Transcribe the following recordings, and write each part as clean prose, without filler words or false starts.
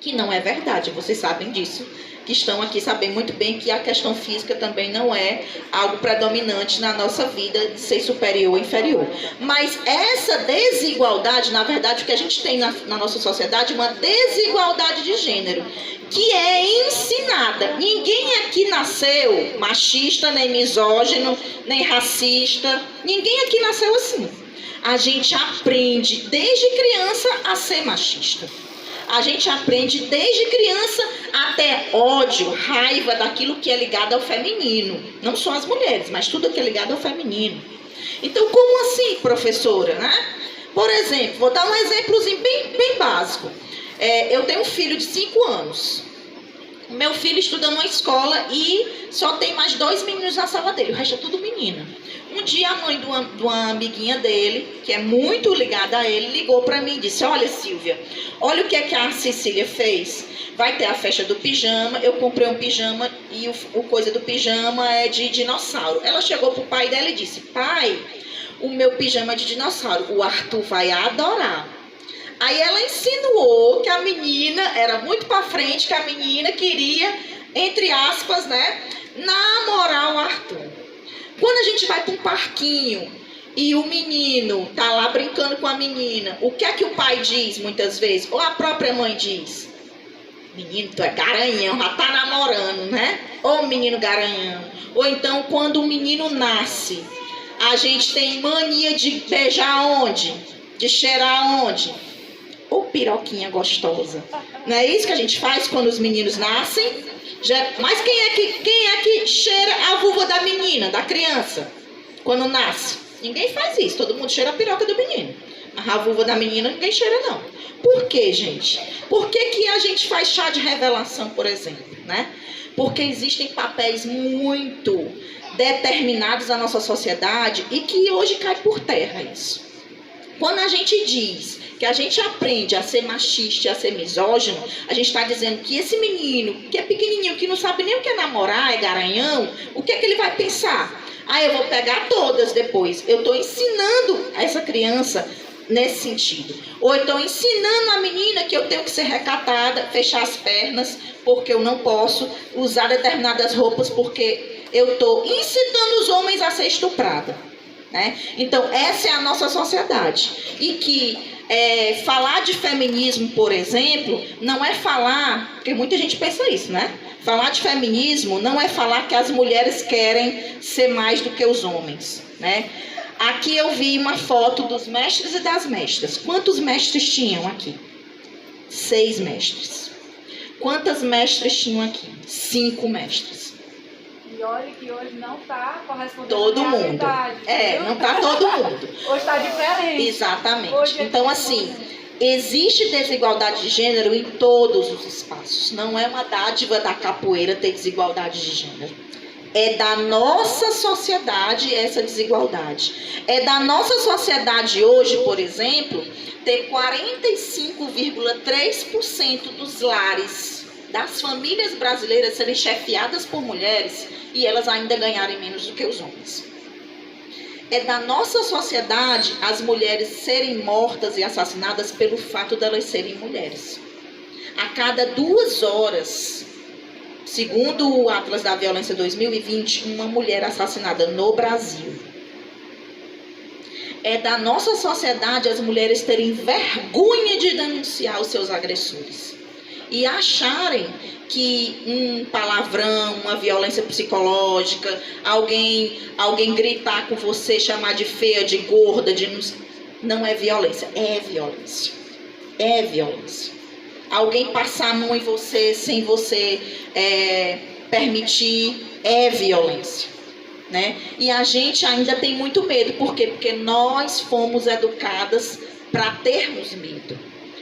que não é verdade, vocês sabem disso, que estão aqui sabem muito bem que a questão física também não é algo predominante na nossa vida de ser superior ou inferior. Mas essa desigualdade, na verdade, o que a gente tem na nossa sociedade é uma desigualdade de gênero, que é ensinada. Ninguém aqui nasceu machista, nem misógino, nem racista. Ninguém aqui nasceu assim. A gente aprende desde criança a ser machista. A gente aprende desde criança até ódio, raiva daquilo que é ligado ao feminino. Não só as mulheres, mas tudo que é ligado ao feminino. Então, como assim, professora, né? Por exemplo, vou dar um exemplozinho bem básico. Eu tenho um filho de 5 anos. Meu filho estuda numa escola e só tem mais 2 meninos na sala dele. O resto é tudo menina. Um dia a mãe de uma amiguinha dele, que é muito ligada a ele, ligou para mim e disse: olha, Silvia, olha o que é que a Cecília fez. Vai ter a festa do pijama, eu comprei um pijama e o coisa do pijama é de dinossauro. Ela chegou pro pai dela e disse: pai, o meu pijama é de dinossauro, o Arthur vai adorar. Aí ela insinuou que a menina era muito para frente, que a menina queria, entre aspas, né, namorar o Arthur. Quando a gente vai para um parquinho e o menino tá lá brincando com a menina, o que é que o pai diz muitas vezes? Ou a própria mãe diz: menino, tu é garanhão, já tá namorando, né? Ô menino garanhão. Ou então, quando o menino nasce, a gente tem mania de beijar onde? De cheirar onde? Ô piroquinha gostosa. Não é isso que a gente faz quando os meninos nascem? Mas quem é que cheira a vulva da menina, da criança, quando nasce? Ninguém faz isso, todo mundo cheira a piroca do menino. A vulva da menina ninguém cheira não. Por quê, gente? Por que a gente faz chá de revelação, por exemplo, né? Porque existem papéis muito determinados na nossa sociedade e que hoje cai por terra isso. Quando a gente diz que a gente aprende a ser machista e a ser misógino, a gente está dizendo que esse menino, que é pequenininho, que não sabe nem o que é namorar, é garanhão, o que é que ele vai pensar? Ah, eu vou pegar todas depois. Eu estou ensinando essa criança nesse sentido. Ou então ensinando a menina que eu tenho que ser recatada, fechar as pernas, porque eu não posso usar determinadas roupas, porque eu estou incitando os homens a ser estuprada. Né? Então, essa é a nossa sociedade. E que falar de feminismo, por exemplo, não é falar, porque muita gente pensa isso, né? Falar de feminismo não é falar que as mulheres querem ser mais do que os homens, né? Aqui eu vi uma foto dos mestres e das mestras. Quantos mestres tinham aqui? 6 mestres. Quantas mestras tinham aqui? 5 mestres. E olha que hoje não está correspondendo todo à mundo. realidade. Não está todo mundo. Hoje está diferente. Exatamente. Hoje então, assim, existe desigualdade de gênero em todos os espaços. Não é uma dádiva da capoeira ter desigualdade de gênero. É da nossa sociedade essa desigualdade. É da nossa sociedade hoje, por exemplo, ter 45,3% dos lares das famílias brasileiras serem chefiadas por mulheres e elas ainda ganharem menos do que os homens. É da nossa sociedade as mulheres serem mortas e assassinadas pelo fato de elas serem mulheres. A cada 2 horas, segundo o Atlas da Violência 2020, uma mulher assassinada no Brasil. É da nossa sociedade as mulheres terem vergonha de denunciar os seus agressores e acharem que um palavrão, uma violência psicológica, alguém gritar com você, chamar de feia, de gorda, não é violência, é violência. É violência. Alguém passar a mão em você sem você permitir, é violência. Né? E a gente ainda tem muito medo. Por quê? Porque nós fomos educadas para termos medo.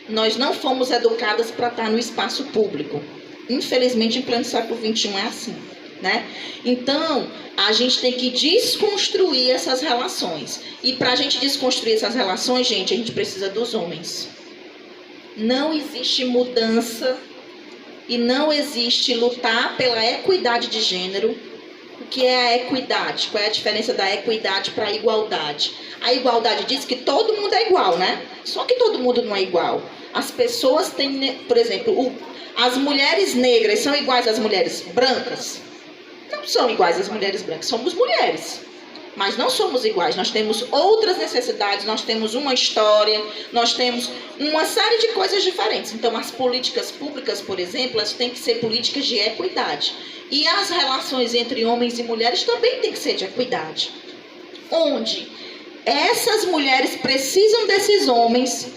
Nós não fomos educadas para estar no espaço público. Infelizmente, em pleno século XXI é assim. Né? Então, a gente tem que desconstruir essas relações. E para a gente desconstruir essas relações, gente, a gente precisa dos homens. Não existe mudança e não existe lutar pela equidade de gênero. O que é a equidade? Qual é a diferença da equidade para a igualdade? A igualdade diz que todo mundo é igual, né? Só que todo mundo não é igual. As pessoas têm, por exemplo, as mulheres negras são iguais às mulheres brancas? Não são iguais às mulheres brancas, somos mulheres. Mas não somos iguais, nós temos outras necessidades, nós temos uma história, nós temos uma série de coisas diferentes. Então, as políticas públicas, por exemplo, elas têm que ser políticas de equidade. E as relações entre homens e mulheres também têm que ser de equidade. Onde essas mulheres precisam desses homens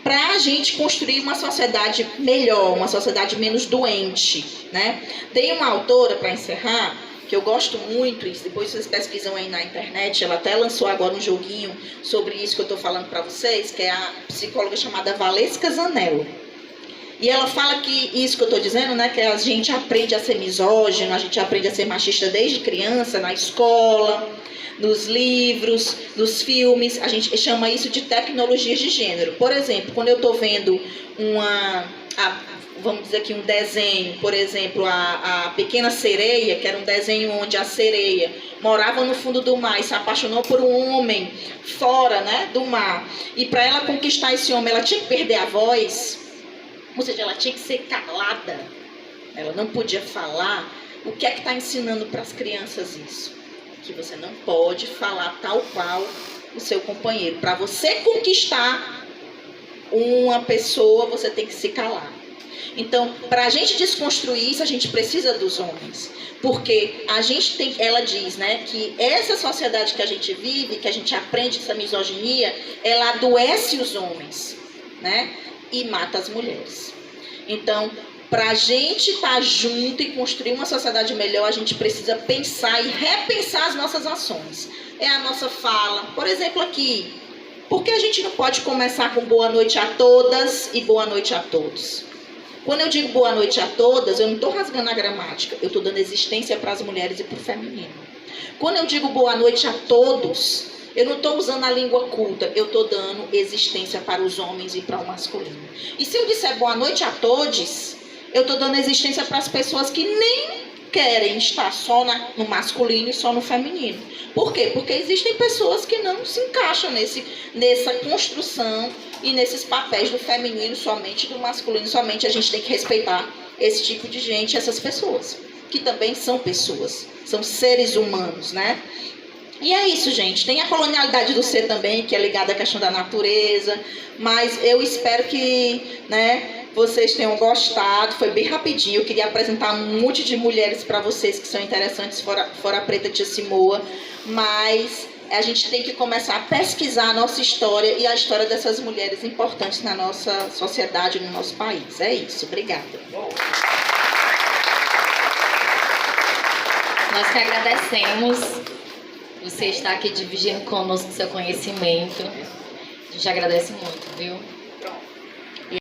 para a gente construir uma sociedade melhor, uma sociedade menos doente, né? Tem uma autora, para encerrar, que eu gosto muito, e depois vocês pesquisam aí na internet, ela até lançou agora um joguinho sobre isso que eu estou falando para vocês, que é a psicóloga chamada Valesca Zanello. E ela fala que isso que eu estou dizendo, né, que a gente aprende a ser misógino, a gente aprende a ser machista desde criança, na escola, nos livros, nos filmes, a gente chama isso de tecnologias de gênero. Por exemplo, quando eu estou vendo vamos dizer aqui um desenho, por exemplo, a Pequena Sereia, que era um desenho onde a sereia morava no fundo do mar e se apaixonou por um homem fora, né, do mar. E para ela conquistar esse homem, ela tinha que perder a voz, ou seja, ela tinha que ser calada, ela não podia falar. O que é que está ensinando para as crianças isso? Que você não pode falar tal qual o seu companheiro. Para você conquistar uma pessoa, você tem que se calar. Então, para a gente desconstruir isso, a gente precisa dos homens. Porque a gente tem, ela diz, né, que essa sociedade que a gente vive, que a gente aprende essa misoginia, ela adoece os homens, né, e mata as mulheres. Então, para a gente estar junto e construir uma sociedade melhor, a gente precisa pensar e repensar as nossas ações. É a nossa fala. Por exemplo, aqui, por que a gente não pode começar com boa noite a todas e boa noite a todos? Quando eu digo boa noite a todas, eu não estou rasgando a gramática, eu estou dando existência para as mulheres e para o feminino. Quando eu digo boa noite a todos, eu não estou usando a língua culta, eu estou dando existência para os homens e para o masculino. E se eu disser boa noite a todos, eu estou dando existência para as pessoas que nem querem estar só no masculino e só no feminino. Por quê? Porque existem pessoas que não se encaixam nessa construção e nesses papéis do feminino somente, do masculino somente. A gente tem que respeitar esse tipo de gente, essas pessoas, que também são pessoas, são seres humanos, né? E é isso, gente. Tem a colonialidade do ser também, que é ligada à questão da natureza, mas eu espero que, né, vocês tenham gostado. Foi bem rapidinho. Eu queria apresentar um monte de mulheres para vocês que são interessantes, fora a Preta Tia Simoa, mas a gente tem que começar a pesquisar a nossa história e a história dessas mulheres importantes na nossa sociedade, no nosso país. É isso. Obrigada. Nós que agradecemos você estar aqui dividindo conosco seu conhecimento. A gente agradece muito, viu?